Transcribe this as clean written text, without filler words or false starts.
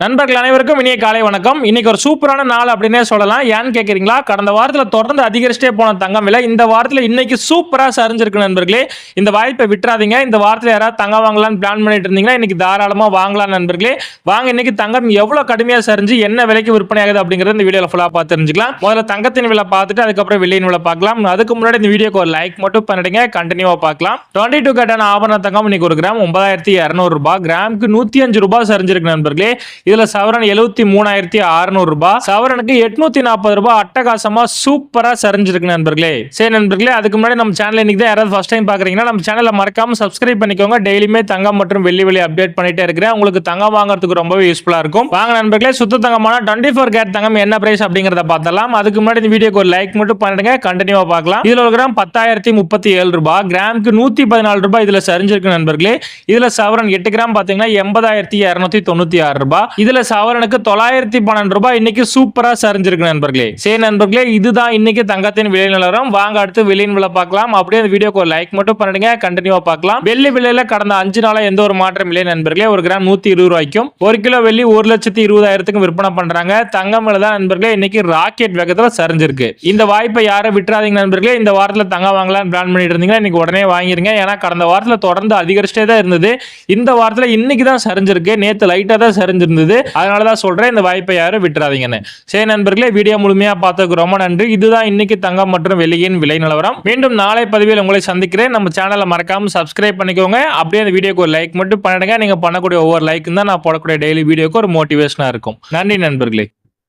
நண்பர்கள் அனைவருக்கும் இனிய காலை வணக்கம். இன்னைக்கு ஒரு சூப்பரான நாள் அப்படின்னே சொல்லலாம். ஏன்னு கேட்குறீங்களா? கடந்த வாரத்துல தொடர்ந்து அதிகரிச்சுட்டே போன தங்கம் விலை இந்த வாரத்துல இன்னைக்கு சூப்பரா சரிஞ்சிருக்கு நண்பர்களே. இந்த வாய்ப்பை விட்டுறாதீங்க. இந்த வாரத்துல யாராவது தங்கம் வாங்கலாம்னு பிளான் பண்ணிட்டு இருந்தீங்கன்னா இன்னைக்கு தாராளமா வாங்கலாம் நண்பர்களே. வாங்க, இன்னைக்கு தங்கம் எவ்வளவு கடுமையா சரிஞ்சு என்ன விலைக்கு விற்பனை ஆகுது அப்படிங்கறத இந்த வீடியோல ஃபுல்லா பார்த்து தெரிஞ்சுக்கலாம். முதல்ல தங்கத்தின் விலை பார்த்துட்டு அதுக்கப்புறம் வெள்ளியின் விலை பார்க்கலாம். அதுக்கு முன்னாடி இந்த வீடியோக்கு ஒரு லைக் மட்டும் பண்ணிடுங்க. கண்டினியூவா பார்க்கலாம். 22 கேட்டான ஆபரண தங்கம் இன்னைக்கு ஒரு கிராம் 9200 ரூபாய், கிராமுக்கு 105 ரூபாய் சரிஞ்சிருக்கு நண்பர்களே. இதுல சவரன் 73,600 ரூபாய், சவரனுக்கு 840 ரூபாய் அட்டகாசமா சூப்பரா சரிஞ்சிருக்கு நண்பர்களே. சரி நண்பர்களே, அதுக்கு முன்னாடி நம்ம சேனல் இன்னைக்கு தான் யாராவது ஃபர்ஸ்ட் டைம் பாக்குறீங்கன்னா நம்ம சேனலை மறக்காம சப்ஸ்கிரைப் பண்ணிக்கோங்க. டெய்லியுமே தங்கம் மற்றும் வெள்ளி அப்டேட் பண்ணிட்டே இருக்கிறேன். உங்களுக்கு தங்கம் வாங்குறதுக்கு ரொம்பவே யூஸ்ஃபுல்லா இருக்கும். வாங்க நண்பர்களே, சுத்த தங்கமான 24 கேரட் தங்கம் என்ன பிரைஸ் அப்படிங்கறத பார்த்தலாம். அதுக்கு முன்னாடி இந்த வீடியோக்கு ஒரு லைக் மட்டும் பண்ணிடுங்க. கண்டினியூவா பார்க்கலாம். இதுல ஒரு கிராம் 10,037 ரூபாய், கிராமுக்கு 114 ரூபாய் இதுல சரிஞ்சிருக்கு நண்பர்களே. இதுல சவரன் 8 கிராம் பாத்தீங்கன்னா 80,296 ரூபாய், இதுல சவரனுக்கு 912 ரூபாய் இன்னைக்கு சூப்பரா சரிஞ்சிருக்கு நண்பர்களே. சரி நண்பர்களே, இதுதான் இன்னைக்கு தங்கத்தின் விலை நிலவரம். வாங்க அடுத்து வெள்ளியின் விலை பார்க்கலாம். அப்படியே இந்த வீடியோக்கு ஒரு லைக் மட்டும் பண்ணிடுங்க. கண்டினியூவா பார்க்கலாம். வெள்ளி விலையில கடந்த 5 நாளா எந்த ஒரு மாற்றம் இல்லை நண்பர்களே. ஒரு கிராம் 120 ரூபாய்க்கும், ஒரு கிலோ வெள்ளி 1,20,000 விற்பனை பண்றாங்க. தங்கம் விலை தான் நண்பர்களே இன்னைக்கு ராக்கெட் வேகத்துல சரிஞ்சிருக்கு. இந்த வாய்ப்பை யாரும் விட்டுறாதீங்க நண்பர்களே. இந்த வாரத்துல தங்கம் வாங்கலாம் பிளான் பண்ணிட்டு இருந்தீங்கன்னா இன்னைக்கு உடனே வாங்கிருங்க. ஏன்னா கடந்த வாரத்துல தொடர்ந்து அதிகரிச்சுட்டே தான் இருந்தது. இந்த வாரத்துல இன்னைக்கு தான் சரிஞ்சிருக்கு. நேத்து லைட்டா தான் சரிஞ்சிருந்தது. அதனாலதான் சொல்றேன், இந்த வாய்ப்பை யாரும் விட்டுறாதீங்கன்னு. சரி நண்பர்களே, வீடியோ முழுமையா பார்த்ததுக்கு ரொம்ப நன்றி. இதுதான் இன்னைக்கு தங்கம் மற்றும் வெள்ளியின் விலை நிலவரம். மீண்டும் நாளை பதிவில் உங்களை சந்திக்கிறேன். நம்ம சேனலை மறக்காம சப்ஸ்கிரைப் பண்ணிக்கோங்க. அப்படியே அந்த வீடியோக்கு ஒரு லைக் மட்டும் பண்ணிடுங்க. நீங்க பண்ணக்கூடிய ஒவ்வொரு லைக்கும் தான் நான் போடக்கூடிய டெய்லி வீடியோக்கு ஒரு மோட்டிவேஷனா இருக்கும். நன்றி நண்பர்களே.